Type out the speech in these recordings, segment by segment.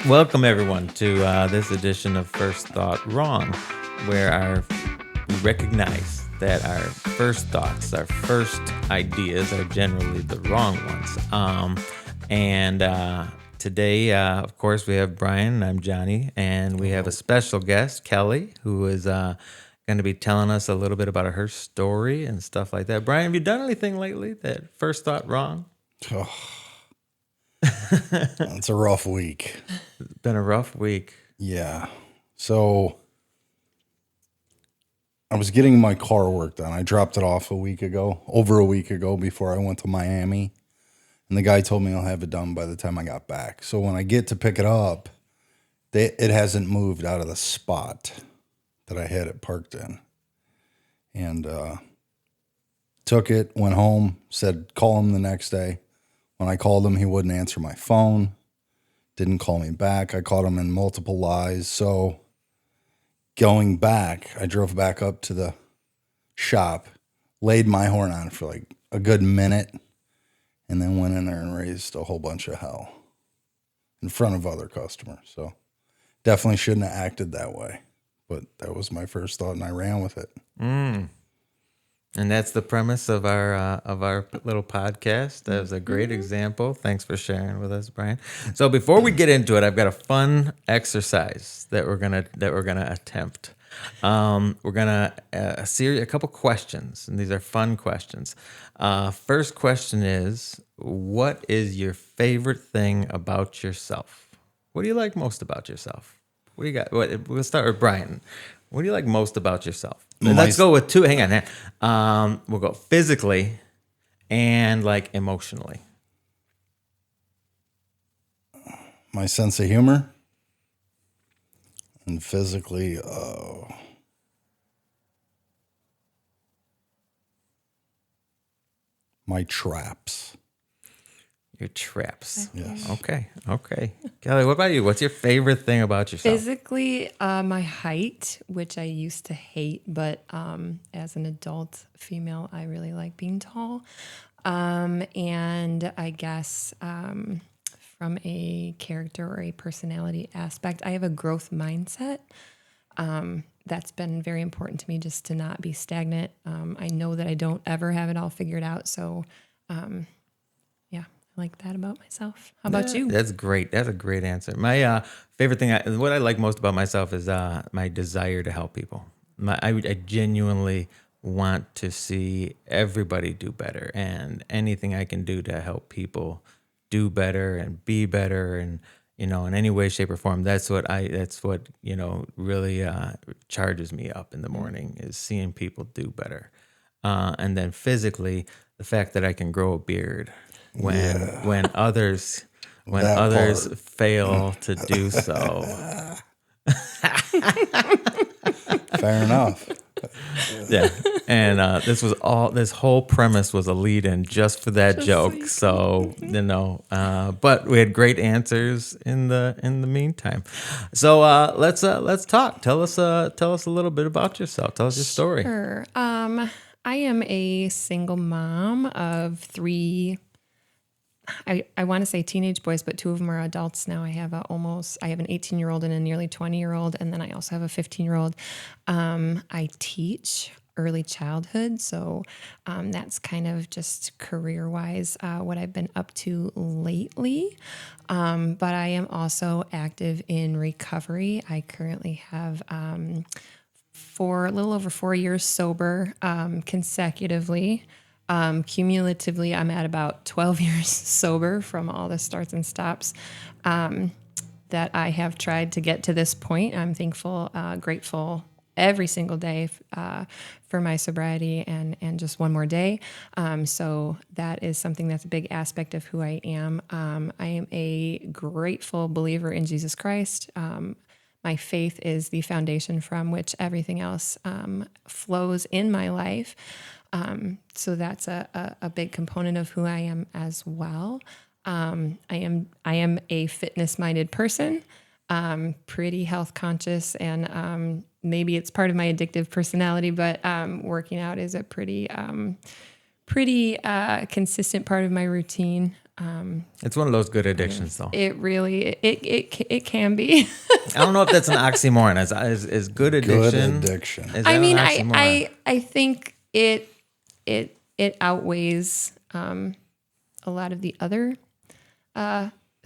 Welcome, everyone, to this edition of First Thought Wrong, where we recognize that our first thoughts, our first ideas are generally the wrong ones. And today, of course, we have Brian, and I'm Johnny, and we have a special guest, Kelly, who is going to be telling us a little bit about her story and stuff like that. Brian, have you done anything lately that first thought wrong? It's a rough week. It's been a rough week. Yeah. So I was getting my car work done. I dropped it off over a week ago before I went to Miami. And the guy told me I'll have it done by the time I got back. So when I get to pick it up, it hasn't moved out of the spot that I had it parked in. And took it, went home, said call him the next day. When I called him, he wouldn't answer my phone, didn't call me back. I caught him in multiple lies. So going back, I drove back up to the shop, laid my horn on for like a good minute, and then went in there and raised a whole bunch of hell in front of other customers. So definitely shouldn't have acted that way. But that was my first thought, and I ran with it. And that's the premise of our little podcast. That was a great example. Thanks for sharing with us, Brian. So before we get into it, I've got a fun exercise that we're gonna attempt. We're gonna a couple questions, and these are fun questions. First question is, what is your favorite thing about yourself? What do you like most about yourself? What do you got? We'll start with Brian. What do you like most about yourself? And let's go with two. Hang on. We'll go physically and like emotionally. My sense of humor, and physically, my traps. Your traps. Yes. Okay. Kelly, what about you? What's your favorite thing about yourself? Physically, my height, which I used to hate, but as an adult female, I really like being tall. And I guess from a character or a personality aspect, I have a growth mindset. That's been very important to me, just to not be stagnant. I know that I don't ever have it all figured out. So, yeah, I like that about myself. How about you? That's great. That's a great answer. My favorite thing, what I like most about myself is my desire to help people. I genuinely want to see everybody do better, and anything I can do to help people do better and be better, and in any way, shape, or form. That's what really charges me up in the morning, is seeing people do better. And then physically, the fact that I can grow a beard when others fail to do so. Fair enough. Yeah. And this whole premise was a lead-in just for that joke. So, but we had great answers in the meantime. So let's talk. Tell us a little bit about yourself. Tell us your story. Sure. I am a single mom of three. I want to say teenage boys, but two of them are adults now. I have an 18-year-old and a nearly 20-year-old, and then I also have a 15-year-old. I teach early childhood, so that's kind of just career-wise what I've been up to lately. But I am also active in recovery. I currently have a little over 4 years sober consecutively. Cumulatively, I'm at about 12 years sober from all the starts and stops that I have tried to get to this point. I'm thankful, grateful every single day for my sobriety and just one more day. So that is something that's a big aspect of who I am. I am a grateful believer in Jesus Christ. My faith is the foundation from which everything else flows in my life. So that's a big component of who I am as well. I am a fitness-minded person, pretty health conscious, and maybe it's part of my addictive personality, but working out is a pretty consistent part of my routine. It's one of those good addictions, though. It really it can be. I don't know if that's an oxymoron. Is good addiction? Good addiction. Is I that mean, an oxymoron? I think it outweighs a lot of the other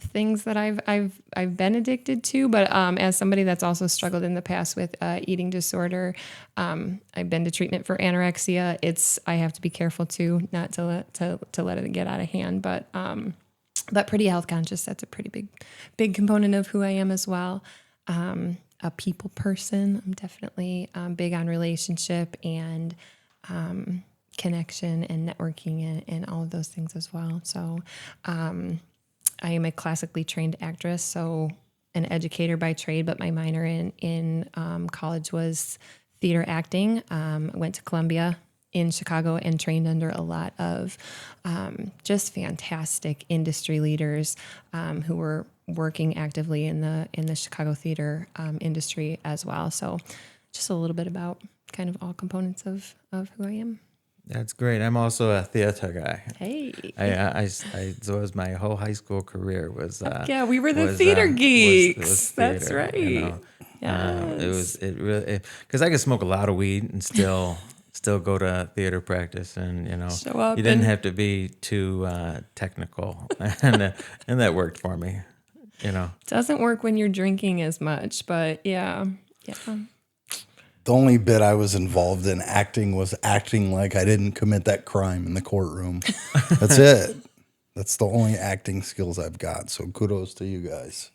things that I've been addicted to. But as somebody that's also struggled in the past with eating disorder, I've been to treatment for anorexia. I have to be careful too, not to let it get out of hand. But pretty health conscious. That's a pretty big component of who I am as well. A people person. I'm definitely big on relationship and connection and networking and all of those things as well. So I am a classically trained actress, so an educator by trade, but my minor in college was theater acting. Went to Columbia in Chicago and trained under a lot of just fantastic industry leaders who were working actively in the Chicago theater industry as well. So just a little bit about kind of all components of who I am. That's great. I'm also a theater guy. Hey. So was my whole high school career was. Yeah, we were the was, theater was geeks. theater, That's right. You know? It really because I could smoke a lot of weed and still go to theater practice, and Show up you didn't and- have to be too technical, and that worked for me. Doesn't work when you're drinking as much, but yeah. The only bit I was involved in acting was acting like I didn't commit that crime in the courtroom. That's it. That's the only acting skills I've got. So kudos to you guys.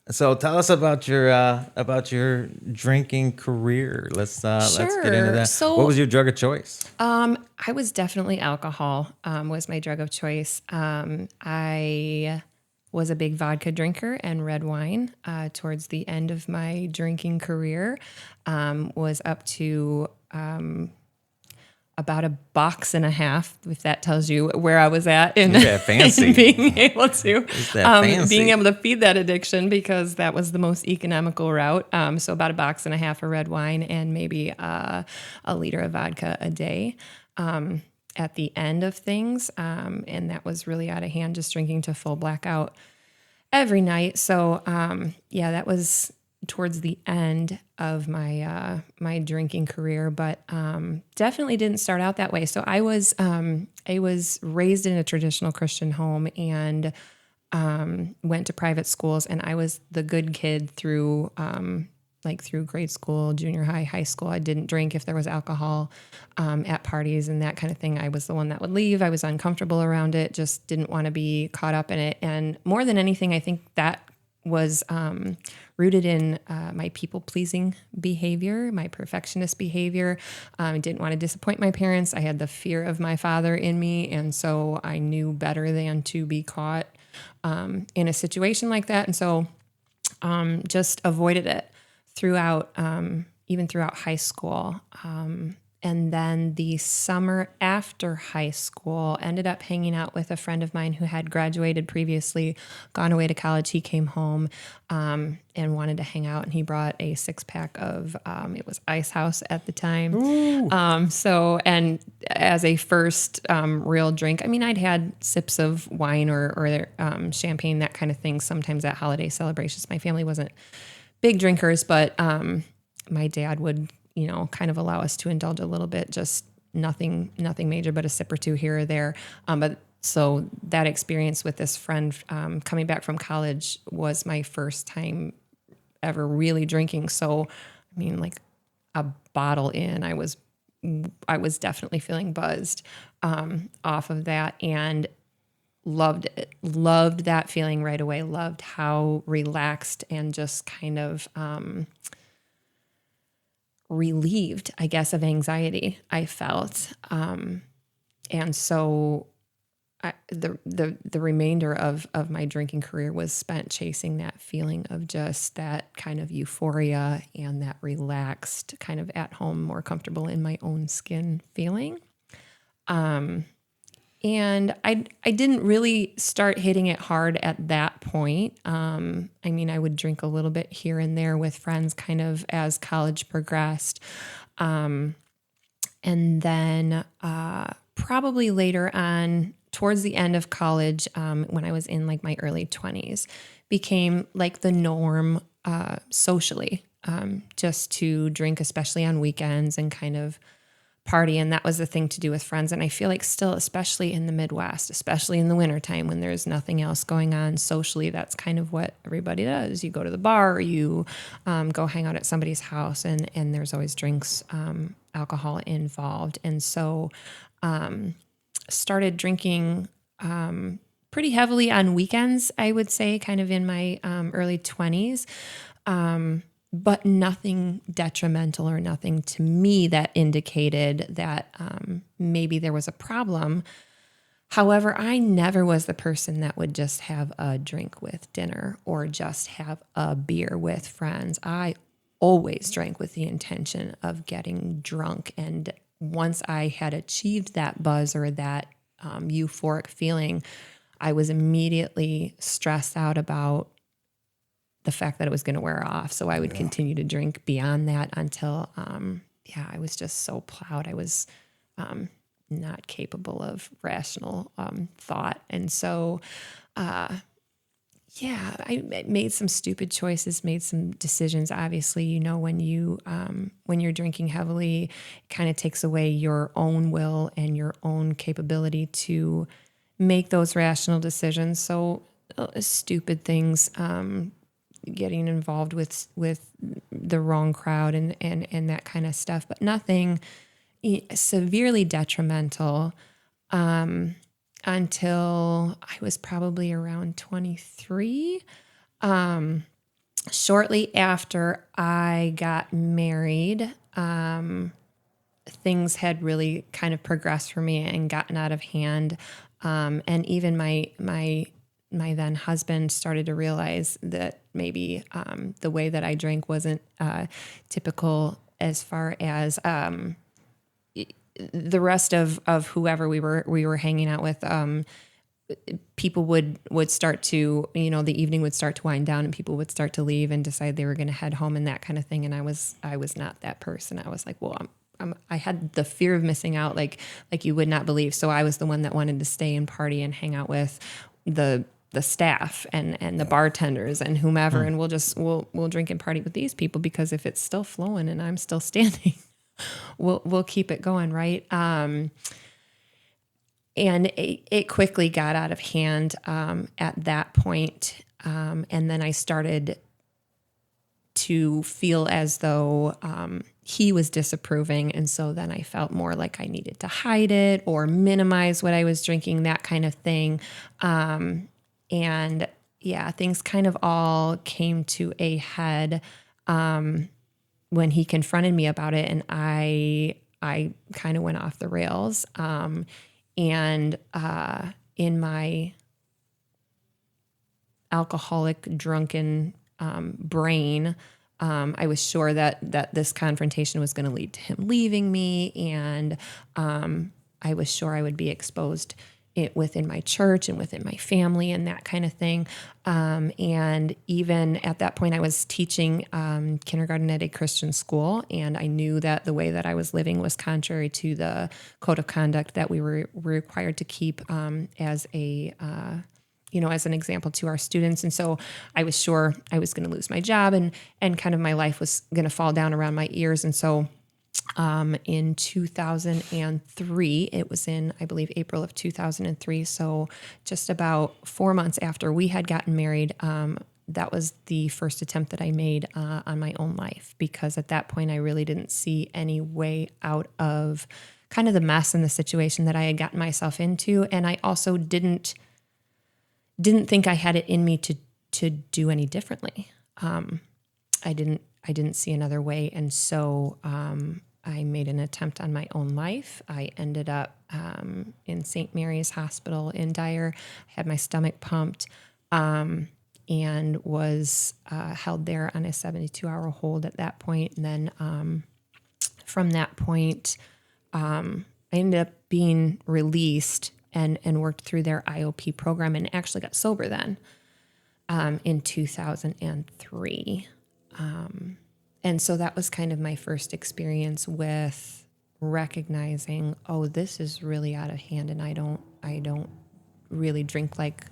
So tell us about your drinking career. Let's get into that. So- what was your drug of choice? I was definitely alcohol was my drug of choice. I was a big vodka drinker and red wine towards the end of my drinking career. Was up to about a box and a half, if that tells you where I was at in, Yeah, fancy. in being able to that fancy? being able to feed that addiction, because that was the most economical route. So about a box and a half of red wine and maybe a liter of vodka a day. At the end of things. And that was really out of hand, just drinking to full blackout every night. So, that was towards the end of my my drinking career, but definitely didn't start out that way. So I was raised in a traditional Christian home and went to private schools, and I was the good kid through through grade school, junior high, high school. I didn't drink if there was alcohol at parties and that kind of thing. I was the one that would leave. I was uncomfortable around it, just didn't want to be caught up in it. And more than anything, I think that was rooted in my people-pleasing behavior, my perfectionist behavior. I didn't want to disappoint my parents. I had the fear of my father in me, and so I knew better than to be caught in a situation like that. And so just avoided it throughout, even throughout high school. And then the summer after high school, ended up hanging out with a friend of mine who had graduated previously, gone away to college. He came home and wanted to hang out, and he brought a 6-pack of, it was Ice House at the time. And as a first real drink, I mean, I'd had sips of wine or champagne, that kind of thing, sometimes at holiday celebrations. My family wasn't big drinkers, but my dad would, kind of allow us to indulge a little bit, just nothing major, but a sip or two here or there. But so that experience with this friend coming back from college was my first time ever really drinking. So, I mean, like a bottle in, I was definitely feeling buzzed off of that, and loved it. Loved that feeling right away. Loved how relaxed and just kind of relieved, I guess, of anxiety I felt. And so the remainder of my drinking career was spent chasing that feeling of just that kind of euphoria and that relaxed, kind of at home, more comfortable in my own skin feeling. And I didn't really start hitting it hard at that point. I mean, I would drink a little bit here and there with friends kind of as college progressed. And then probably later on towards the end of college, when I was in like my early 20s, became like the norm socially, just to drink, especially on weekends, and kind of party. And that was the thing to do with friends. And I feel like still, especially in the Midwest, especially in the wintertime when there's nothing else going on socially, that's kind of what everybody does. You go to the bar, or you go hang out at somebody's house, and there's always drinks, alcohol involved. And so started drinking pretty heavily on weekends, I would say, kind of in my early 20s. But nothing detrimental, or nothing to me that indicated that maybe there was a problem. However, I never was the person that would just have a drink with dinner or just have a beer with friends. I always drank with the intention of getting drunk. And once I had achieved that buzz, or that euphoric feeling, I was immediately stressed out about the fact that it was going to wear off. So I would continue to drink beyond that until, I was just so plowed. I was not capable of rational thought. And so, I made some stupid choices, made some decisions. Obviously, when you're drinking heavily, it kind of takes away your own will and your own capability to make those rational decisions. So stupid things, getting involved with the wrong crowd and that kind of stuff, but nothing severely detrimental until I was probably around 23. Shortly after I got married, things had really kind of progressed for me and gotten out of hand. And even my then husband started to realize that maybe the way that I drank wasn't typical, as far as the rest of whoever we were hanging out with. People would start to, the evening would start to wind down, and people would start to leave and decide they were going to head home and that kind of thing. And I was not that person. I was like, well, I had the fear of missing out, like you would not believe. So I was the one that wanted to stay and party and hang out with the staff and the bartenders and whomever. And we'll drink and party with these people, because if it's still flowing and I'm still standing, we'll keep it going. Right. And it quickly got out of hand at that point. And then I started to feel as though he was disapproving. And so then I felt more like I needed to hide it or minimize what I was drinking, that kind of thing. And things kind of all came to a head when he confronted me about it. And I kind of went off the rails. And in my alcoholic, drunken brain, I was sure that this confrontation was going to lead to him leaving me. And I was sure I would be exposed within my church and within my family and that kind of thing. And even at that point, I was teaching kindergarten at a Christian school, and I knew that the way that I was living was contrary to the code of conduct that we were required to keep as an example to our students. And so I was sure I was going to lose my job, and kind of my life was going to fall down around my ears. And so in 2003, it was in, I believe, April of 2003. So just about 4 months after we had gotten married, that was the first attempt that I made on my own life, because at that point I really didn't see any way out of kind of the mess and the situation that I had gotten myself into. And I also didn't think I had it in me to do any differently. I didn't see another way. And so I made an attempt on my own life. I ended up in St. Mary's Hospital in Dyer. I had my stomach pumped and was held there on a 72-hour hold at that point. And then from that point, I ended up being released and worked through their IOP program, and actually got sober then in 2003. And so that was kind of my first experience with recognizing, oh, this is really out of hand, and I don't really drink like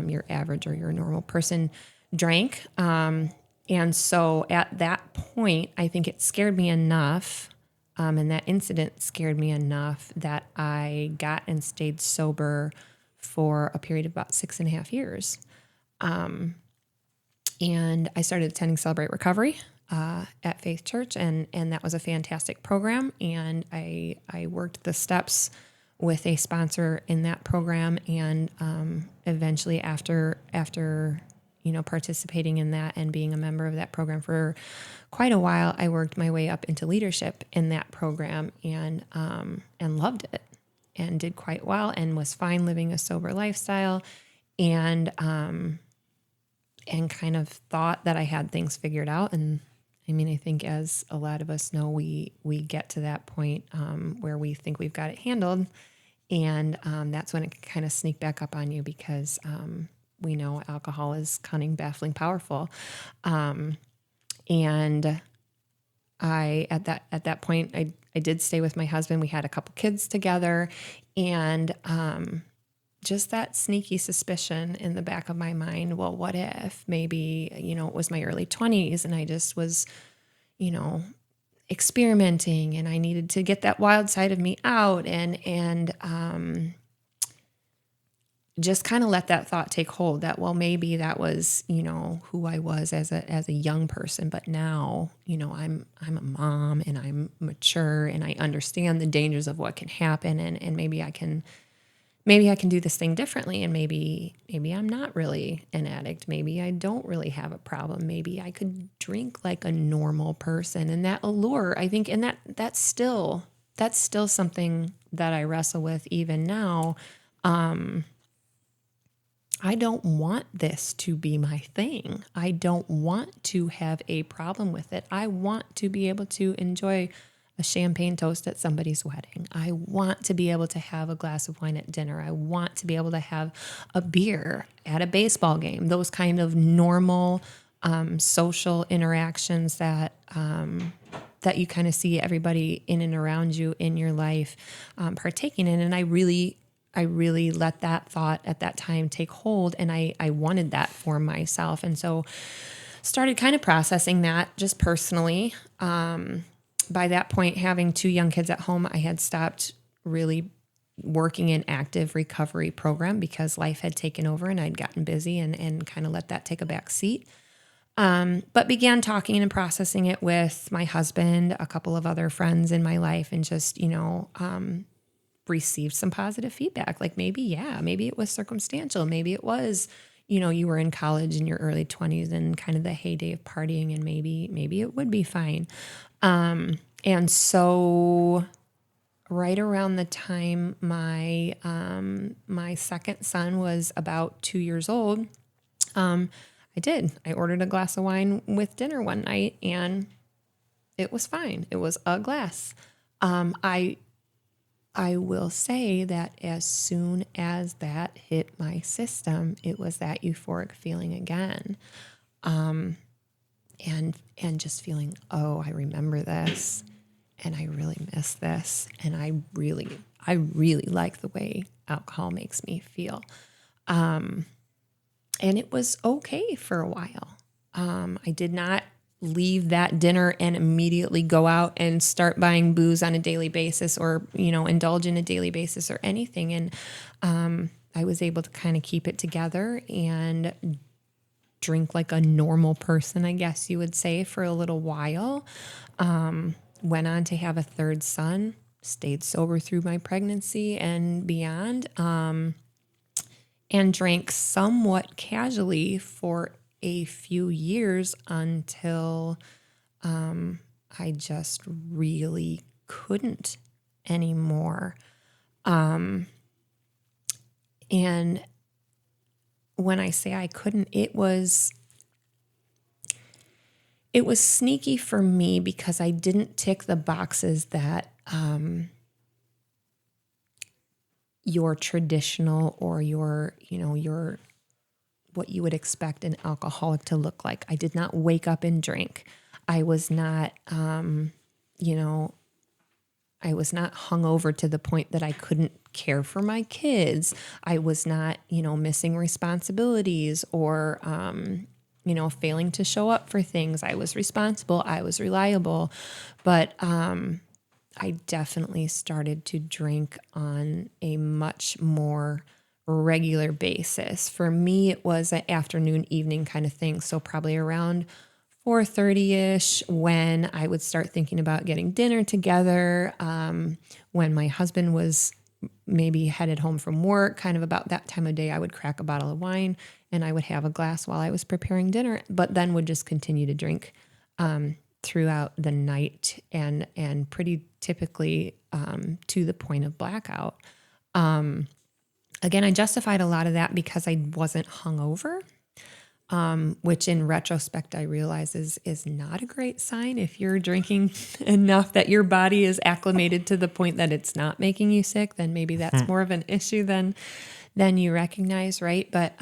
your average or your normal person drank. And so at that point, I think it scared me enough, and that incident scared me enough that I got and stayed sober for a period of about 6.5 years. And I started attending Celebrate Recovery at Faith Church, and that was a fantastic program. And I worked the steps with a sponsor in that program, and eventually after participating in that and being a member of that program for quite a while, I worked my way up into leadership in that program, and loved it and did quite well and was fine living a sober lifestyle, and kind of thought that I had things figured out. And I mean, I think as a lot of us know, we get to that point where we think we've got it handled. And that's when it can kind of sneak back up on you, because we know alcohol is cunning, baffling, powerful. And at that point, I did stay with my husband. We had a couple kids together, and just that sneaky suspicion in the back of my mind, well, what if maybe, it was my early 20s and I just was, experimenting, and I needed to get that wild side of me out, and just kind of let that thought take hold that, well, maybe that was, who I was as a young person, but now, I'm a mom and I'm mature and I understand the dangers of what can happen, and maybe I can do this thing differently, and maybe I'm not really an addict. Maybe I don't really have a problem. Maybe I could drink like a normal person. And that allure, I think, and that's still something that I wrestle with even now. I don't want this to be my thing. I don't want to have a problem with it. I want to be able to enjoy a champagne toast at somebody's wedding. I want to be able to have a glass of wine at dinner. I want to be able to have a beer at a baseball game. Those kind of normal social interactions that you kind of see everybody in and around you in your life partaking in. And I really let that thought at that time take hold, and I wanted that for myself. And so started kind of processing that just personally. By that point, having 2 young kids at home, I had stopped really working in active recovery program because life had taken over and I'd gotten busy and kind of let that take a back seat. But began talking and processing it with my husband, a couple of other friends in my life, and just, received some positive feedback. Like maybe it was circumstantial. Maybe it was, you were in college in your early 20s and kind of the heyday of partying, and maybe it would be fine. And so right around the time my second son was about 2 years old, I ordered a glass of wine with dinner one night, and it was fine. It was a glass. I will say that as soon as that hit my system, it was that euphoric feeling again. And just feeling, oh, I remember this, and I really miss this, and I really like the way alcohol makes me feel. And it was okay for a while. I did not leave that dinner and immediately go out and start buying booze on a daily basis, or, indulge in a daily basis or anything. And I was able to kind of keep it together and drink like a normal person, I guess you would say, for a little while. Went on to have a third son, stayed sober through my pregnancy and beyond, and drank somewhat casually for a few years until I just really couldn't anymore. And when I say I couldn't, it was sneaky for me because I didn't tick the boxes that your traditional or your what you would expect an alcoholic to look like. I did not wake up and drink. I was not, I was not hungover to the point that I couldn't care for my kids. I was not, missing responsibilities or, failing to show up for things. I was responsible. I was reliable. But I definitely started to drink on a much more regular basis. For me, it was an afternoon, evening kind of thing. So probably around 4:30ish when I would start thinking about getting dinner together. When my husband was maybe headed home from work, kind of about that time of day, I would crack a bottle of wine and I would have a glass while I was preparing dinner, but then would just continue to drink throughout the night and pretty typically to the point of blackout. Again, I justified a lot of that because I wasn't hungover, which in retrospect I realize is not a great sign. If you're drinking enough that your body is acclimated to the point that it's not making you sick, then maybe that's more of an issue than you recognize, right? But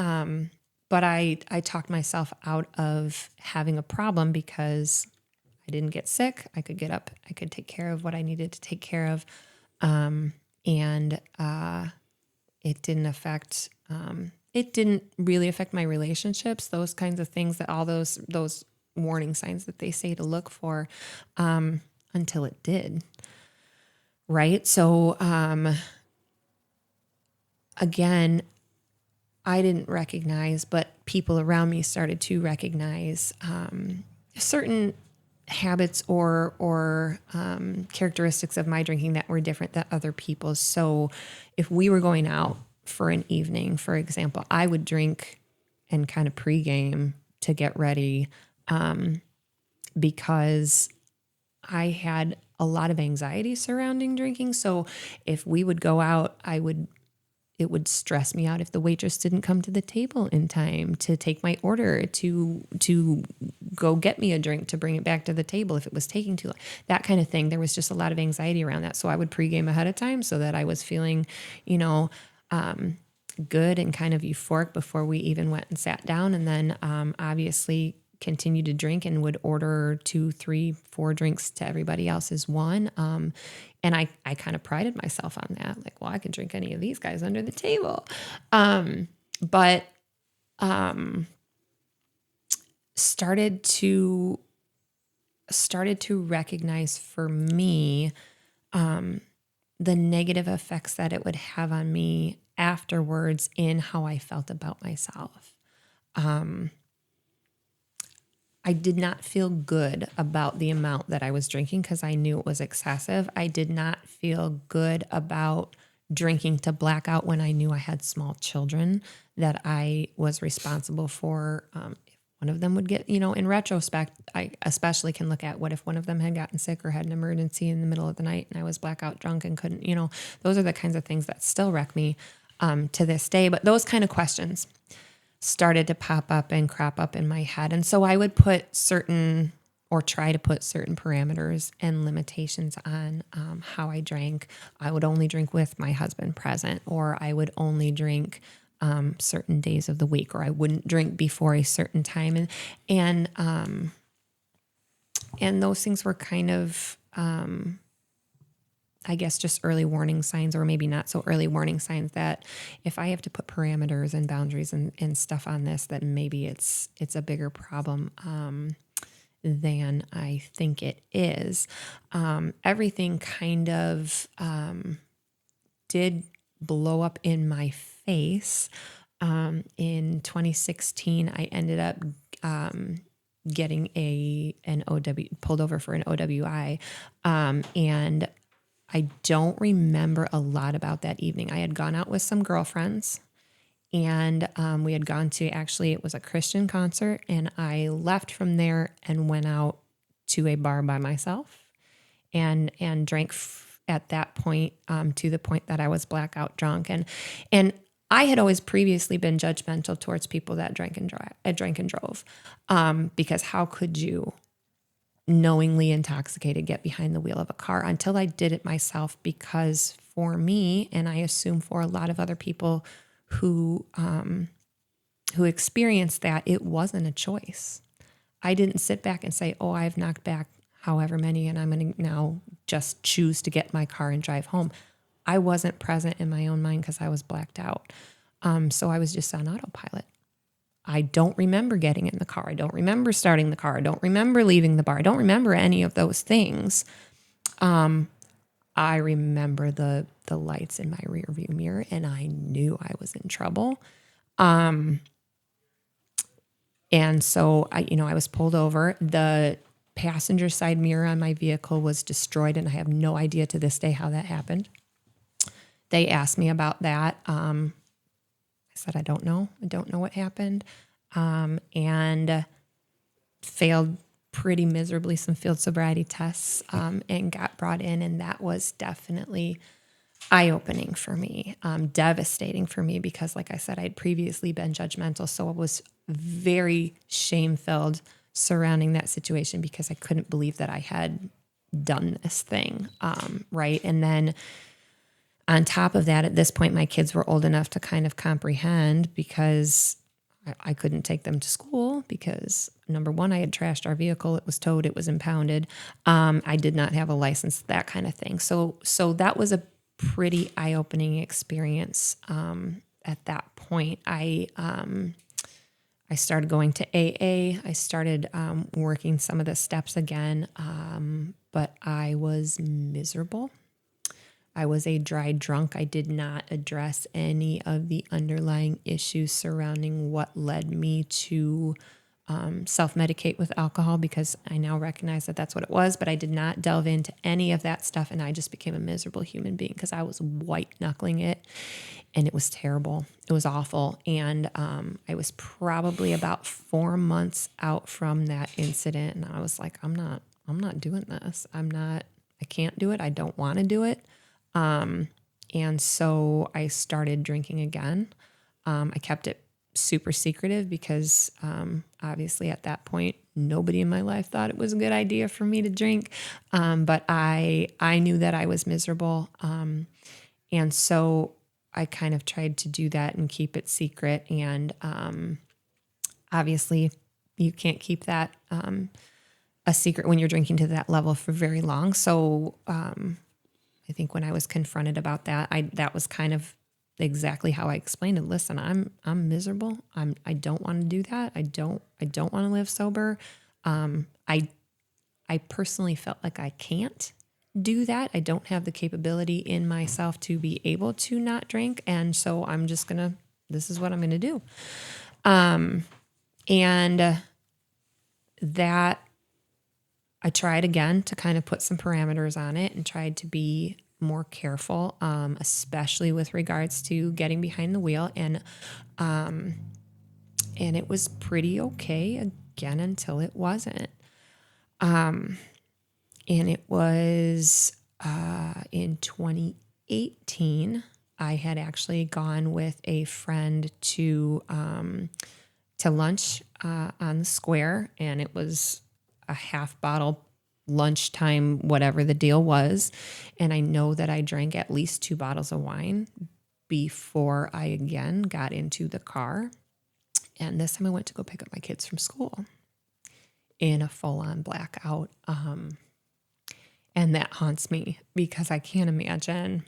I talked myself out of having a problem because I didn't get sick. I could get up. I could take care of what I needed to take care of. And it didn't affect, it didn't really affect my relationships, those kinds of things that all those warning signs that they say to look for, until it did. Right. So, again, I didn't recognize, but people around me started to recognize, certain habits or characteristics of my drinking that were different than other people's. So if we were going out for an evening, for example, I would drink and kind of pregame to get ready because I had a lot of anxiety surrounding drinking. So if we would go out, it would stress me out if the waitress didn't come to the table in time to take my order, to go get me a drink, to bring it back to the table if it was taking too long, that kind of thing. There was just a lot of anxiety around that. So I would pregame ahead of time so that I was feeling, good and kind of euphoric before we even went and sat down. And then obviously continued to drink and would order 2, 3, 4 drinks to everybody else's one. And I kind of prided myself on that. Like, well, I can drink any of these guys under the table. But started to recognize for me the negative effects that it would have on me afterwards in how I felt about myself. I did not feel good about the amount that I was drinking because I knew it was excessive. I did not feel good about drinking to blackout when I knew I had small children that I was responsible for. If one of them would get, in retrospect, I especially can look at what if one of them had gotten sick or had an emergency in the middle of the night and I was blackout drunk and couldn't, those are the kinds of things that still wreck me to this day. But those kind of questions started to pop up and crop up in my head. And so I would try to put certain parameters and limitations on how I drank. I would only drink with my husband present, or I would only drink certain days of the week, or I wouldn't drink before a certain time. And those things were kind of, I guess, just early warning signs, or maybe not so early warning signs, that if I have to put parameters and boundaries and stuff on this, that maybe it's a bigger problem than I think it is. Everything kind of did blow up in my face. In 2016, I ended up getting an pulled over for an OWI, and I don't remember a lot about that evening. I had gone out with some girlfriends, and we had gone to, actually, it was a Christian concert, and I left from there and went out to a bar by myself and drank at that point to the point that I was blackout drunk. And I had always previously been judgmental towards people that drank and drove, because how could you, knowingly intoxicated, get behind the wheel of a car, until I did it myself. Because for me, and I assume for a lot of other people who experienced that, it wasn't a choice. I didn't sit back and say, oh, I've knocked back however many, and I'm going to now just choose to get my car and drive home. I wasn't present in my own mind because I was blacked out. So I was just on autopilot. I don't remember getting in the car. I don't remember starting the car. I don't remember leaving the bar. I don't remember any of those things. I remember the lights in my rear view mirror, and I knew I was in trouble. And so I was pulled over. The passenger side mirror on my vehicle was destroyed, and I have no idea to this day how that happened. They asked me about that. I said, I don't know. I don't know what happened. And failed pretty miserably some field sobriety tests, and got brought in. And that was definitely eye-opening for me, devastating for me, because like I said, I'd previously been judgmental. So it was very shame-filled surrounding that situation because I couldn't believe that I had done this thing. Right. And then on top of that, at this point, my kids were old enough to kind of comprehend, because I couldn't take them to school because, number one, I had trashed our vehicle. It was towed. It was impounded. I did not have a license, that kind of thing. So that was a pretty eye-opening experience. At that point, I started going to AA. I started working some of the steps again, but I was miserable. I was a dry drunk. I did not address any of the underlying issues surrounding what led me to self-medicate with alcohol, because I now recognize that that's what it was, but I did not delve into any of that stuff, and I just became a miserable human being because I was white-knuckling it, and it was terrible. It was awful, and I was probably about 4 months out from that incident, and I was like, I'm not doing this. I can't do it. I don't want to do it. And so I started drinking again. I kept it super secretive because, obviously at that point, nobody in my life thought it was a good idea for me to drink. But I knew that I was miserable. And so I kind of tried to do that and keep it secret. And, obviously you can't keep that, a secret when you're drinking to that level for very long. So, I think when I was confronted about that, that was kind of exactly how I explained it. Listen, I'm miserable. I don't want to do that. I don't want to live sober. I personally felt like I can't do that. I don't have the capability in myself to be able to not drink. And so I'm just this is what I'm going to do. And that I tried again to kind of put some parameters on it and tried to be more careful, especially with regards to getting behind the wheel. And it was pretty okay again until it wasn't. And it was in 2018, I had actually gone with a friend to lunch on the square, and it was a half bottle lunchtime, whatever the deal was. And I know that I drank at least 2 bottles of wine before I again got into the car. And this time I went to go pick up my kids from school in a full-on blackout. And that haunts me because I can't imagine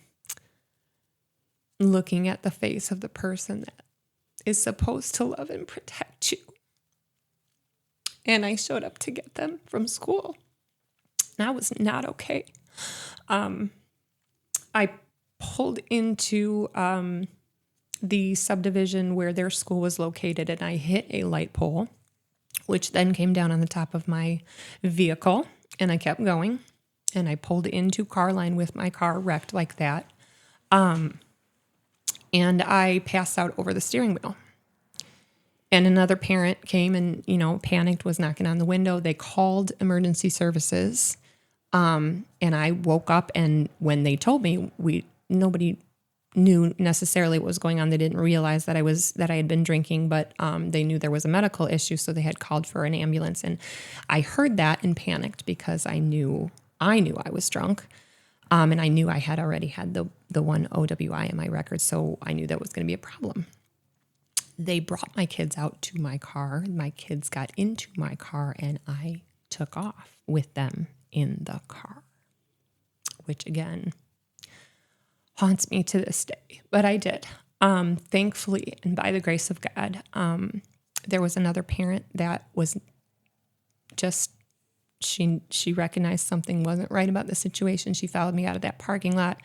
looking at the face of the person that is supposed to love and protect you. And I showed up to get them from school. That was not okay. I pulled into the subdivision where their school was located, and I hit a light pole, which then came down on the top of my vehicle, and I kept going, and I pulled into car line with my car wrecked like that, and I passed out over the steering wheel. And another parent came and, panicked, was knocking on the window. They called emergency services. And I woke up, and when they told me, nobody knew necessarily what was going on. They didn't realize that I had been drinking, but they knew there was a medical issue, so they had called for an ambulance. And I heard that and panicked because I knew I was drunk, and I knew I had already had the one OWI in my record, so I knew that was going to be a problem. They brought my kids out to my car. My kids got into my car, and I took off with them in the car, which again haunts me to this day, but I did. Thankfully, and by the grace of God, there was another parent that was just, she recognized something wasn't right about the situation. She followed me out of that parking lot.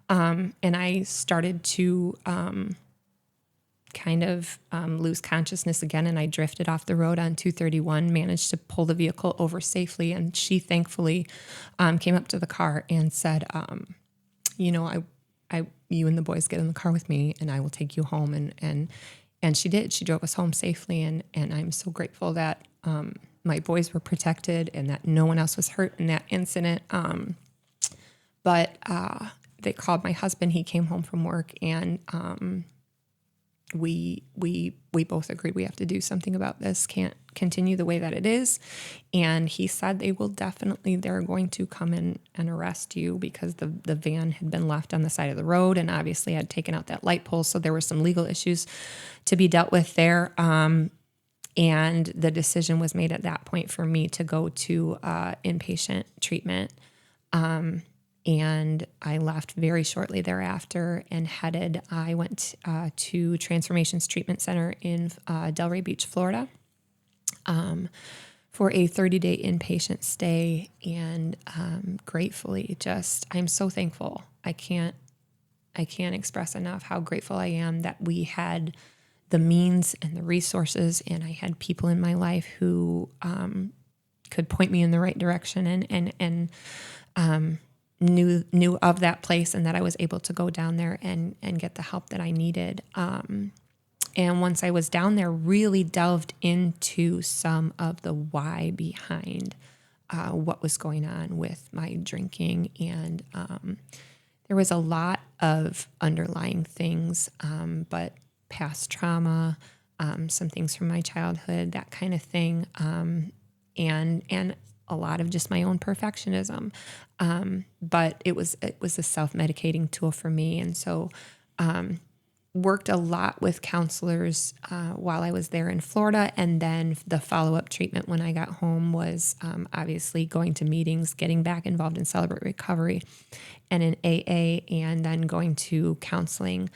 And I started to lose consciousness again. And I drifted off the road on 231, managed to pull the vehicle over safely. And she thankfully came up to the car and said, you and the boys get in the car with me and I will take you home. And she did. She drove us home safely. And I'm so grateful that my boys were protected and that no one else was hurt in that incident. But they called my husband. He came home from work, and we both agreed we have to do something about this. Can't continue the way that it is. And he said they're going to come in and arrest you because the van had been left on the side of the road and obviously had taken out that light pole. So there were some legal issues to be dealt with there. And the decision was made at that point for me to go to inpatient treatment. And I left very shortly thereafter and I went to Transformations Treatment Center in Delray Beach, Florida, for a 30-day inpatient stay. And gratefully, I'm so thankful. I can't express enough how grateful I am that we had the means and the resources, and I had people in my life who could point me in the right direction and knew of that place, and that I was able to go down there and get the help that I needed. And once I was down there, really delved into some of the why behind what was going on with my drinking. And there was a lot of underlying things, but past trauma, some things from my childhood, that kind of thing, and a lot of just my own perfectionism. But it was a self-medicating tool for me. And so worked a lot with counselors while I was there in Florida. And then the follow-up treatment when I got home was obviously going to meetings, getting back involved in Celebrate Recovery and in AA, and then going to counseling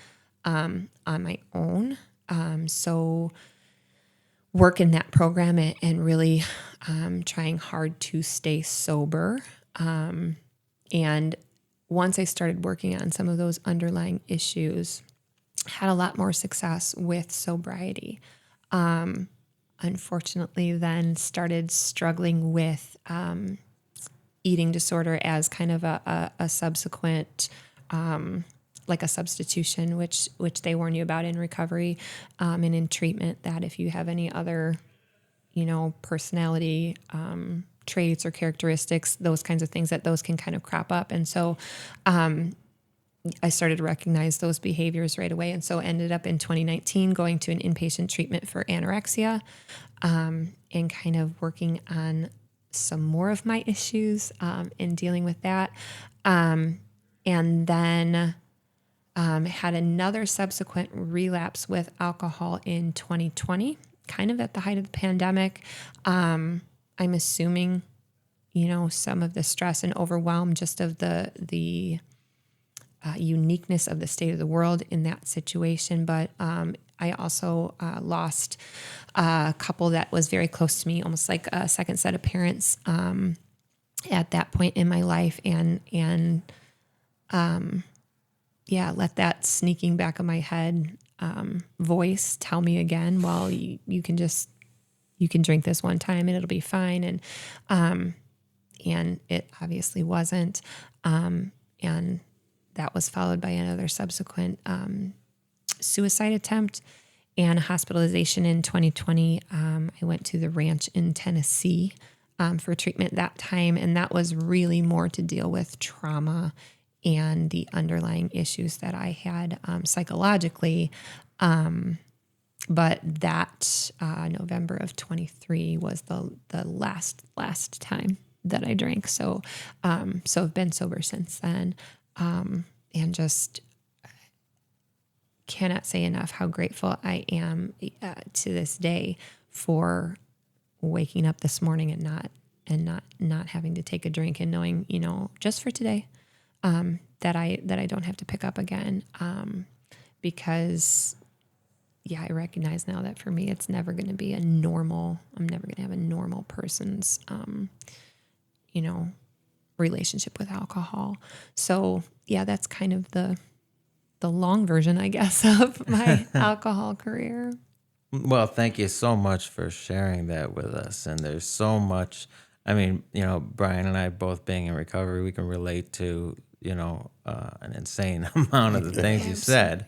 on my own. So work in that program and really trying hard to stay sober. And once I started working on some of those underlying issues, had a lot more success with sobriety. Unfortunately, then started struggling with eating disorder as kind of a subsequent like a substitution, which they warn you about in recovery and in treatment, that if you have any other, personality traits or characteristics, those kinds of things, that those can kind of crop up. And so I started to recognize those behaviors right away. And so ended up in 2019 going to an inpatient treatment for anorexia and kind of working on some more of my issues in dealing with that. And then had another subsequent relapse with alcohol in 2020, kind of at the height of the pandemic. I'm assuming, some of the stress and overwhelm just of the uniqueness of the state of the world in that situation. But I also lost a couple that was very close to me, almost like a second set of parents at that point in my life. And let that sneaking back of my head voice tell me again, well, you can drink this one time and it'll be fine. And it obviously wasn't. And that was followed by another subsequent suicide attempt and a hospitalization in 2020. I went to the ranch in Tennessee for treatment that time, and that was really more to deal with trauma and the underlying issues that I had psychologically. But that November of 23 was the last time that I drank. So I've been sober since then. And just cannot say enough how grateful I am to this day for waking up this morning and and not having to take a drink and knowing, just for today, that I don't have to pick up again. Because I recognize now that for me, it's never going to be I'm never going to have a normal person's, relationship with alcohol. So that's kind of the long version, I guess, of my alcohol career. Well, thank you so much for sharing that with us. And there's so much, I mean, Brian and I both being in recovery, we can relate to, an insane amount of the things you said.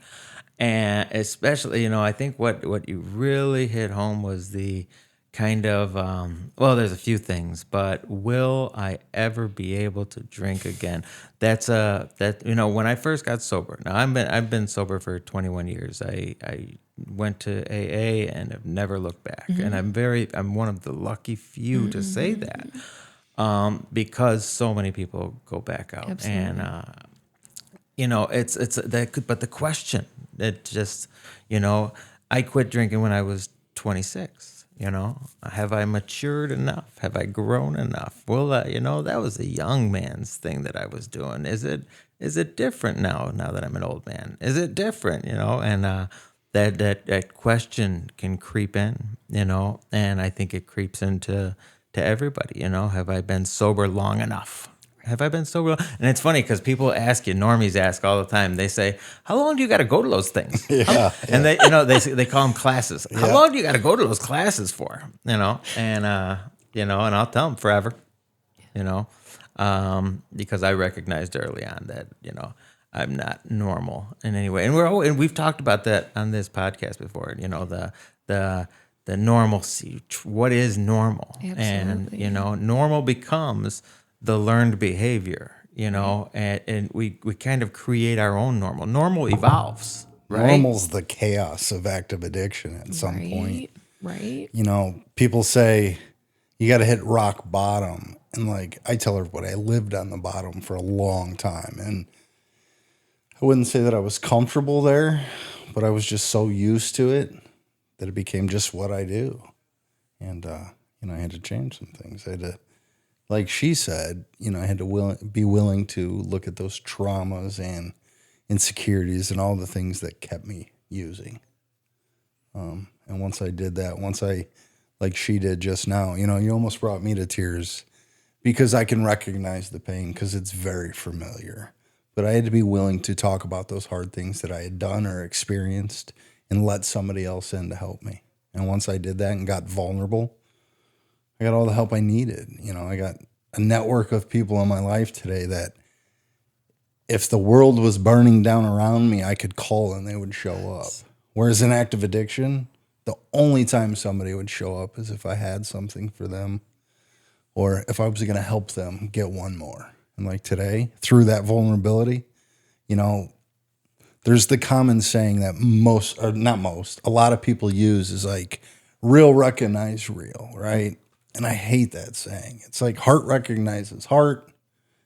And especially, I think what you really hit home was the kind of, there's a few things, but will I ever be able to drink again? That's when I first got sober. Now I've been sober for 21 years. I went to AA and have never looked back. And I'm one of the lucky few to say that, because so many people go back out. Absolutely. And it's that. But the question that just, I quit drinking when I was 26. Have I matured enough? Have I grown enough? Well, that was a young man's thing that I was doing. Is it different now that I'm an old man? Is it different? And that question can creep in, and I think it creeps into everybody. Have I been sober long enough? Have I been sober? And it's funny because people ask you, normies ask all the time. They say, "How long do you got to go to those things?" And they they call them classes. How long do you got to go to those classes for? And I'll tell them forever. Because I recognized early on that I'm not normal in any way, and we've talked about that on this podcast before. The normalcy. What is normal? Absolutely. And normal becomes the learned behavior, and we kind of create our own normal. Normal evolves, right? Normal's the chaos of active addiction at some point. Right. People say you got to hit rock bottom. And I tell everybody, I lived on the bottom for a long time. And I wouldn't say that I was comfortable there, but I was just so used to it that it became just what I do. And, I had to change some things. I had to, like she said, I had to be willing to look at those traumas and insecurities and all the things that kept me using. And once I did that, like she did just now, you almost brought me to tears because I can recognize the pain because it's very familiar. But I had to be willing to talk about those hard things that I had done or experienced and let somebody else in to help me. And once I did that and got vulnerable, I got all the help I needed. I got a network of people in my life today that if the world was burning down around me, I could call and they would show up. Whereas in active addiction, the only time somebody would show up is if I had something for them or if I was going to help them get one more. And today, through that vulnerability, there's the common saying that a lot of people use is real recognize real, right? And I hate that saying. It's heart recognizes heart.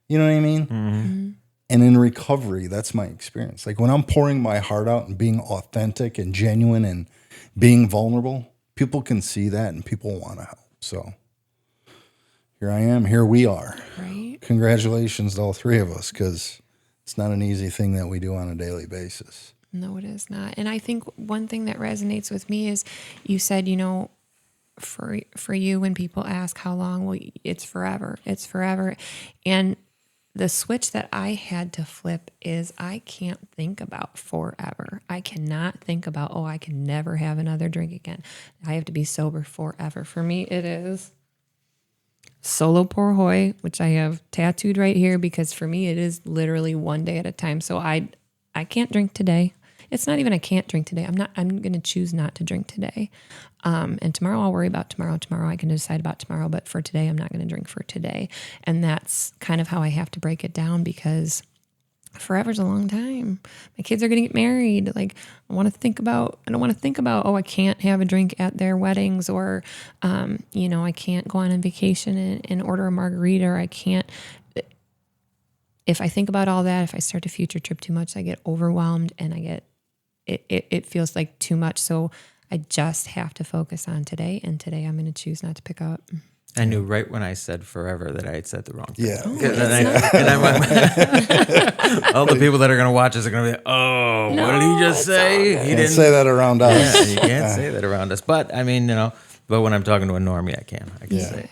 You know what I mean? Mm-hmm. And in recovery, that's my experience. When I'm pouring my heart out and being authentic and genuine and being vulnerable, people can see that and people want to help. So here I am. Here we are. Right. Congratulations to all three of us because it's not an easy thing that we do on a daily basis. No, it is not. And I think one thing that resonates with me is you said, for you, when people ask how long, well, it's forever. It's forever. And the switch that I had to flip is I can't think about forever. I cannot think about, I can never have another drink again. I have to be sober forever. For me, it is solo por hoy, which I have tattooed right here because for me, it is literally one day at a time. So I can't drink today. It's not even I can't drink today. I'm going to choose not to drink today. And tomorrow I'll worry about tomorrow. Tomorrow I can decide about tomorrow. But for today, I'm not going to drink for today. And that's kind of how I have to break it down because forever's a long time. My kids are going to get married. I don't want to think about, I can't have a drink at their weddings or, I can't go on vacation and order a margarita or I can't. If I think about all that, if I start to future trip too much, I get overwhelmed and it feels like too much. So I just have to focus on today. And today I'm going to choose not to pick up. I knew right when I said forever that I had said the wrong thing. Yeah. All the people that are going to watch us are going to be, oh, what did he just say? He Can't say that around Yeah, us. you can't say that around us. But I mean, but when I'm talking to a normie, I can. I can say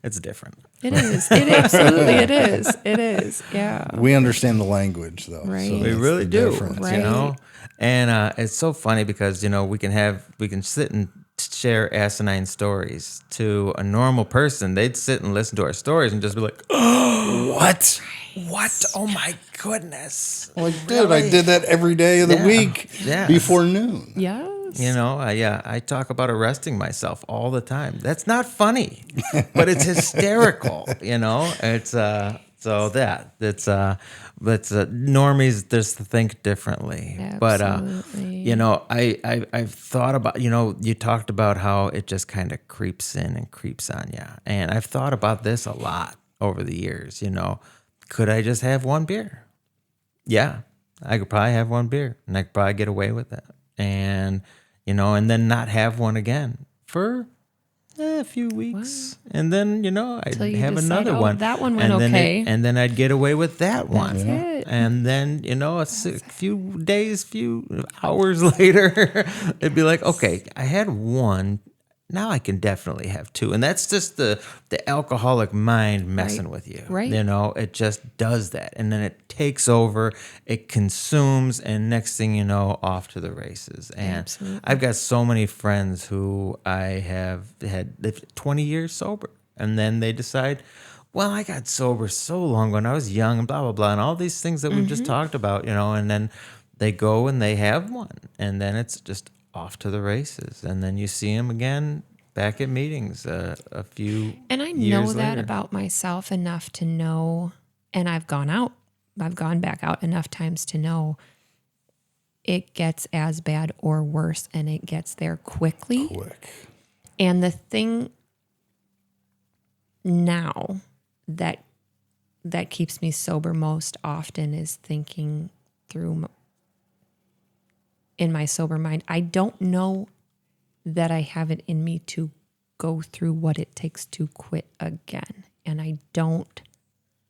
it's different. It is. It absolutely it is. It is. Yeah. We understand the language, though. Right. So We We that's really the do, difference. Right. And it's so funny because we can sit and share asinine stories to a normal person. They'd sit and listen to our stories and just be like, What? "What? Oh my goodness!" Like, dude, I did that every day of the Yeah. week Yeah. before noon. Yes. I talk about arresting myself all the time. That's not funny, but it's hysterical. It's normies just think differently. Absolutely. But I've thought about you talked about how it just kind of creeps in and creeps on you, and I've thought about this a lot over the years. Could I just have one beer? Yeah, I could probably have one beer and I could probably get away with it. And, and then not have one again for a few weeks. And then, I'd Till you have decide, another "Oh, one. that one went and then okay." and then I'd get away with that one. That's it. And then, few days, few hours later, it'd be like, okay, I had one. Now I can definitely have two. And that's just the alcoholic mind messing Right. with you. Right. It just does that. And then it takes over, it consumes, and next thing you know, off to the races. And Absolutely. I've got so many friends who I have had 20 years sober. And then they decide, well, I got sober so long when I was young and blah, blah, blah. And all these things that we've just talked about, and then they go and they have one. And then it's just off to the races. And then you see them again back at meetings a few And I years know that later. about myself enough to know, and I've gone back out enough times to know it gets as bad or worse, and it gets there quickly. Quick. And the thing now that keeps me sober most often is thinking through in my sober mind. I don't know that I have it in me to go through what it takes to quit again. And I don't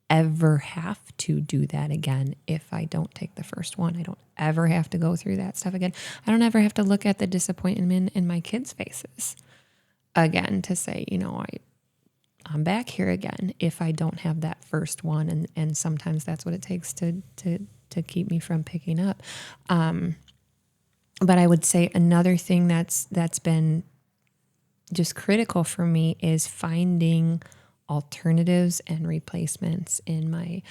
ever have to do that again if I don't take the first one. I don't ever have to go through that stuff again. I don't ever have to look at the disappointment in my kids' faces again to say, I'm back here again if I don't have that first one. And sometimes that's what it takes to keep me from picking up. But I would say another thing that's been just critical for me is finding alternatives and replacements in my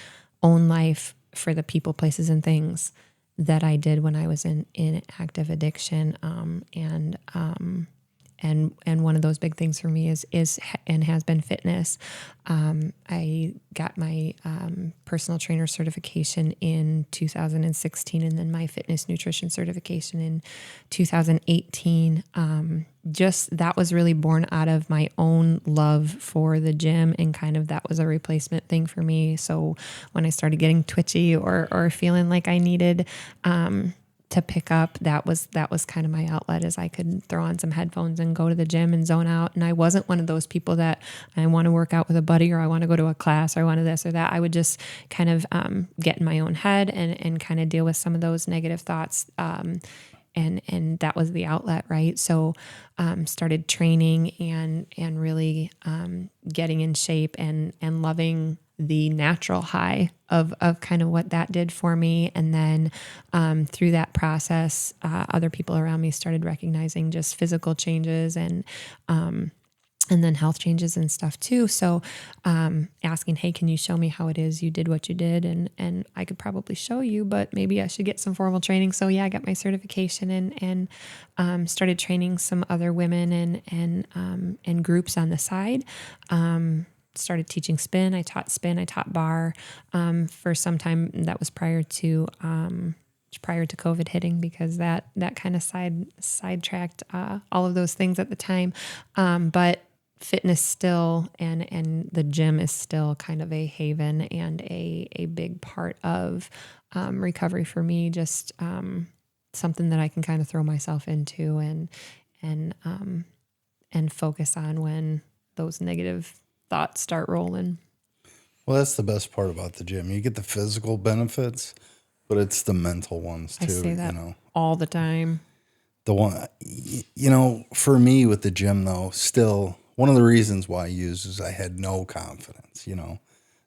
own life for the people, places, and things that I did when I was in active addiction. And one of those big things for me is and has been fitness. I got my personal trainer certification in 2016, and then my fitness nutrition certification in 2018. Just that was really born out of my own love for the gym, and kind of that was a replacement thing for me. So when I started getting twitchy or feeling like I needed to pick up, that was kind of my outlet, as I could throw on some headphones and go to the gym and zone out. And I wasn't one of those people that I want to work out with a buddy, or I want to go to a class, or I want to this or that. I would just kind of get in my own head and kind of deal with some of those negative thoughts. And that was the outlet, right? So started training and really getting in shape and loving the natural high of kind of what that did for me. And then through that process, other people around me started recognizing just physical changes and then health changes and stuff too. So asking, hey, can you show me how it is you did what you did? And I could probably show you, but maybe I should get some formal training. So yeah, I got my certification and started training some other women and groups on the side. Started teaching spin. I taught bar for some time. That was prior to COVID hitting, because that kind of sidetracked all of those things at the time. But fitness still and the gym is still kind of a haven and a big part of recovery for me. Just something that I can kind of throw myself into and focus on when those negative thoughts start rolling. Well, that's the best part about the gym. You get the physical benefits, but it's the mental ones too. I say that You know, all the time. the one, you know, for me with the gym though, still one of the reasons why I used is I had no confidence. You know,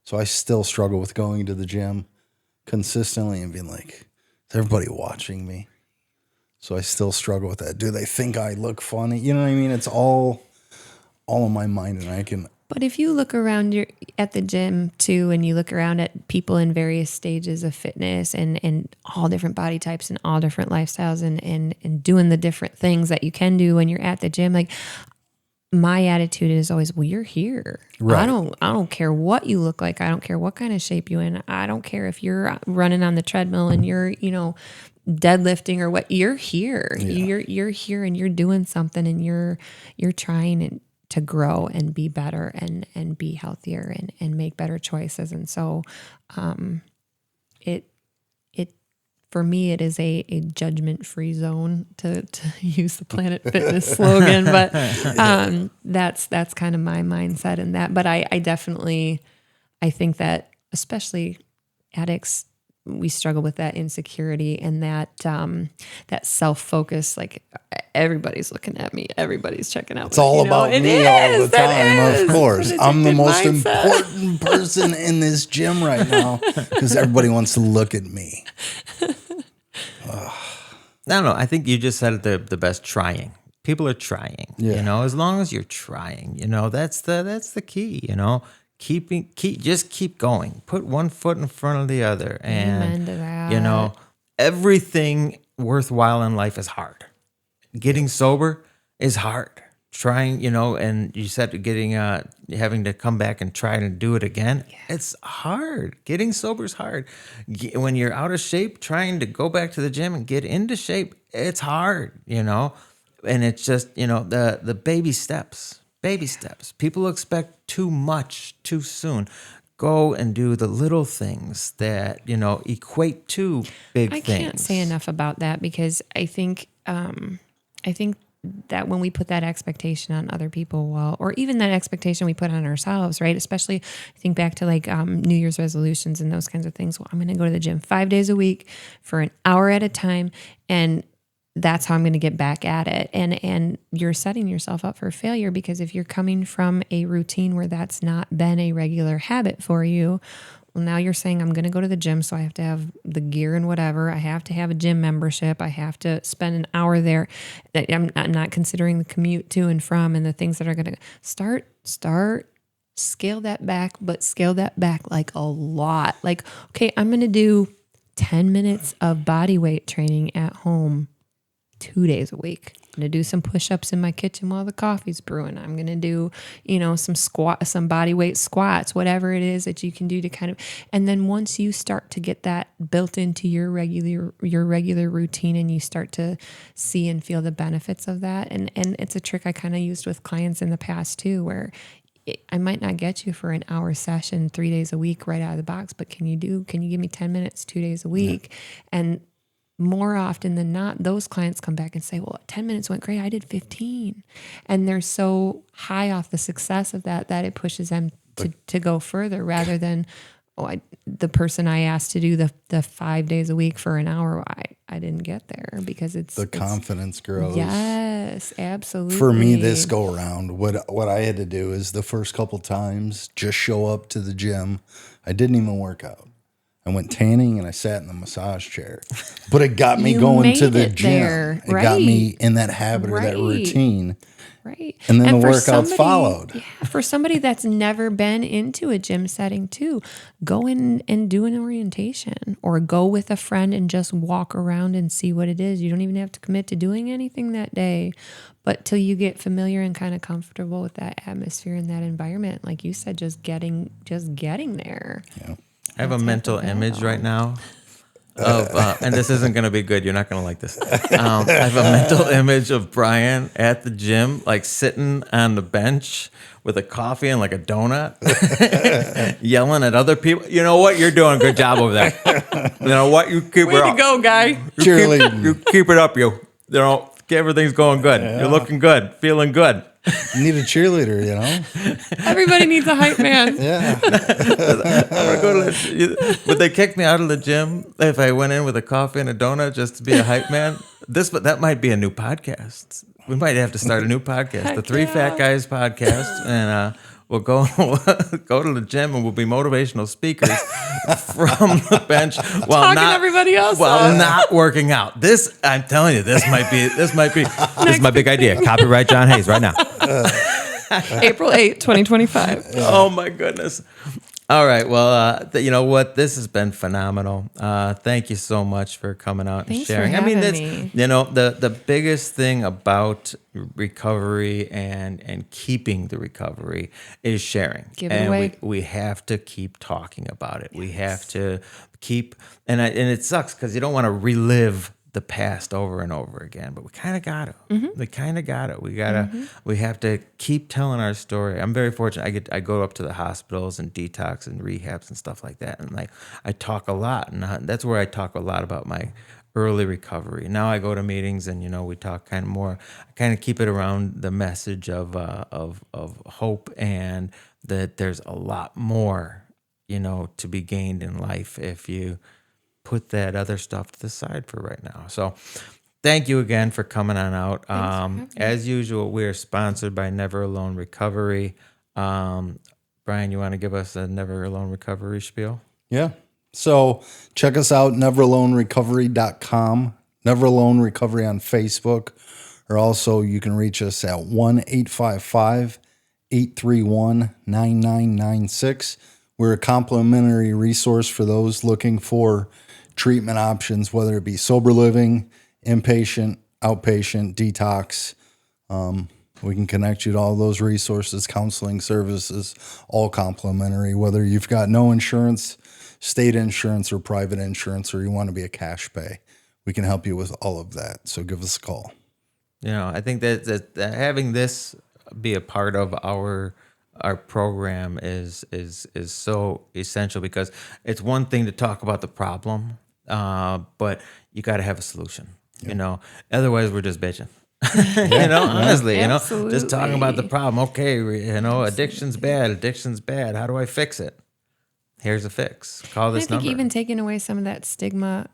so I still struggle with going to the gym consistently and being like, is everybody watching me? So I still struggle with that. Do they think I look funny? You know what I mean? It's all in my mind, and I can. But if you look around at the gym too, and you look around at people in various stages of fitness and all different body types and all different lifestyles and doing the different things that you can do when you're at the gym, like my attitude is always, well, you're here. Right. I don't care what you look like. I don't care what kind of shape you're in. I don't care if you're running on the treadmill and you're, deadlifting or what. You're here. Yeah. You're here and you're doing something and you're trying to grow and be better and be healthier and make better choices. And so it for me, it is a judgment-free zone to use the Planet Fitness slogan, but that's kind of my mindset in that. But I definitely, I think that especially addicts, we struggle with that insecurity and that self-focus. Like everybody's looking at me, everybody's checking out. It's all about me all the time, of course. I'm the most mindset. important person in this gym right now because everybody wants to look at me. No. I think you just said it the best. Trying. People are trying. Yeah. As long as you're trying, that's the key. Keep going. Put one foot in front of the other, Amen to that. Everything worthwhile in life is hard. Getting sober is hard. Trying, and you said having to come back and try to do it again. Yeah. It's hard. Getting sober is hard. When you're out of shape, trying to go back to the gym and get into shape, it's hard, and it's just, the baby steps. Baby steps. People expect too much too soon. Go and do the little things that, equate to big things. I can't say enough about that because I think that when we put that expectation on other people, well, or even that expectation we put on ourselves, right? Especially think back to like New Year's resolutions and those kinds of things. Well, I'm going to go to the gym 5 days a week for an hour at a time. And that's how I'm going to get back at it. And you're setting yourself up for failure because if you're coming from a routine where that's not been a regular habit for you, well, now you're saying I'm going to go to the gym, so I have to have the gear and whatever. I have to have a gym membership. I have to spend an hour there. I'm not considering the commute to and from and the things that are going to start, scale that back, but scale that back like a lot. Like, okay, I'm going to do 10 minutes of body weight training at home 2 days a week. I'm going to do some push-ups in my kitchen while the coffee's brewing. I'm going to do, some body weight squats, whatever it is that you can do to kind of, and then once you start to get that built into your regular routine and you start to see and feel the benefits of that. And it's a trick I kind of used with clients in the past too, where I might not get you for an hour session 3 days a week right out of the box, but can you give me 10 minutes, 2 days a week? Yeah. And more often than not, those clients come back and say, well, 10 minutes went great. I did 15. And they're so high off the success of that it pushes them to go further rather than, the person I asked to do the 5 days a week for an hour, I didn't get there because it's confidence grows. Yes, absolutely. For me, this go around, what I had to do is the first couple times just show up to the gym. I didn't even work out. I went tanning and I sat in the massage chair, but it got me going to the gym. There, it got me in that habit or that routine. Right. And then the workouts followed. Yeah, for somebody that's never been into a gym setting too, go in and do an orientation or go with a friend and just walk around and see what it is. You don't even have to commit to doing anything that day, but till you get familiar and kind of comfortable with that atmosphere and that environment, like you said, just getting there. Yeah. I have a mental image right now of, and this isn't going to be good. You're not going to like this. I have a mental image of Brian at the gym, like sitting on the bench with a coffee and like a donut, yelling at other people. You know what? You're doing a good job over there. You know what? You keep Way it to up. go, guy. Cheerleading. You keep it up, everything's going good. Yeah. You're looking good, feeling good. You need a cheerleader, you know? Everybody needs a hype man. Yeah. Would they kick me out of the gym if I went in with a coffee and a donut just to be a hype man? That might be a new podcast. We might have to start a new podcast, Heck the Three yeah. Fat Guys podcast, and we'll go go to the gym and we'll be motivational speakers from the bench while Talking not everybody else while up. not working out. This, I'm telling you, this is my big idea. Copyright John Hayes right now. April 8th, 2025. Oh my goodness. All right. Well, you know what? This has been phenomenal. Thank you so much for coming out and Thanks for sharing. having that's, me. you know, the biggest thing about recovery and keeping the recovery is sharing. Give it and away. we have to keep talking about it. We have to keep, and it sucks because you don't want to relive the past over and over again, but we kind of got to. Mm-hmm. We kind of got it. We have to keep telling our story. I'm very fortunate. I go up to the hospitals and detox and rehabs and stuff like that, and like I talk a lot, and that's where I talk a lot about my early recovery. Now I go to meetings, and you know we talk kind of more. I kind of keep it around the message of hope and that there's a lot more, you know, to be gained in life if you put that other stuff to the side for right now. So thank you again for coming on out. As usual, we are sponsored by Never Alone Recovery. Brian, you want to give us a Never Alone Recovery spiel? Yeah. So check us out, neveralonerecovery.com, Never Alone Recovery on Facebook, or also you can reach us at 1-855-831-9996. We're a complimentary resource for those looking for treatment options, whether it be sober living, inpatient, outpatient, detox. We can connect you to all those resources, counseling services, all complimentary, whether you've got no insurance, state insurance, or private insurance, or you want to be a cash pay. We can help you with all of that. So give us a call. You know, I think that having this be a part of our program is so essential, because it's one thing to talk about the problem, but you got to have a solution. Yeah. You know, otherwise we're just bitching. You know, honestly, you know, just talking about the problem. Okay, you know, addiction's bad. How do I fix it? Here's a fix. Call this I think number. even taking away some of that stigma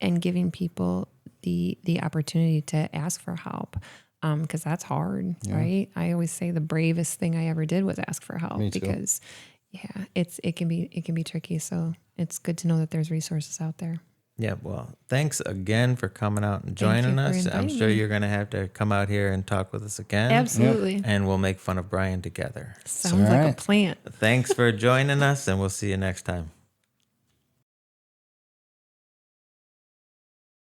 and giving people the opportunity to ask for help, because that's hard, right? I always say the bravest thing I ever did was ask for help. Me too. Because it can be tricky. So it's good to know that there's resources out there. Yeah, well, thanks again for coming out and joining for us. I'm inviting sure me. you're going to have to come out here and talk with us again. Absolutely. And we'll make fun of Brian together. Sounds all like right. a plant. Thanks for joining us, and we'll see you next time.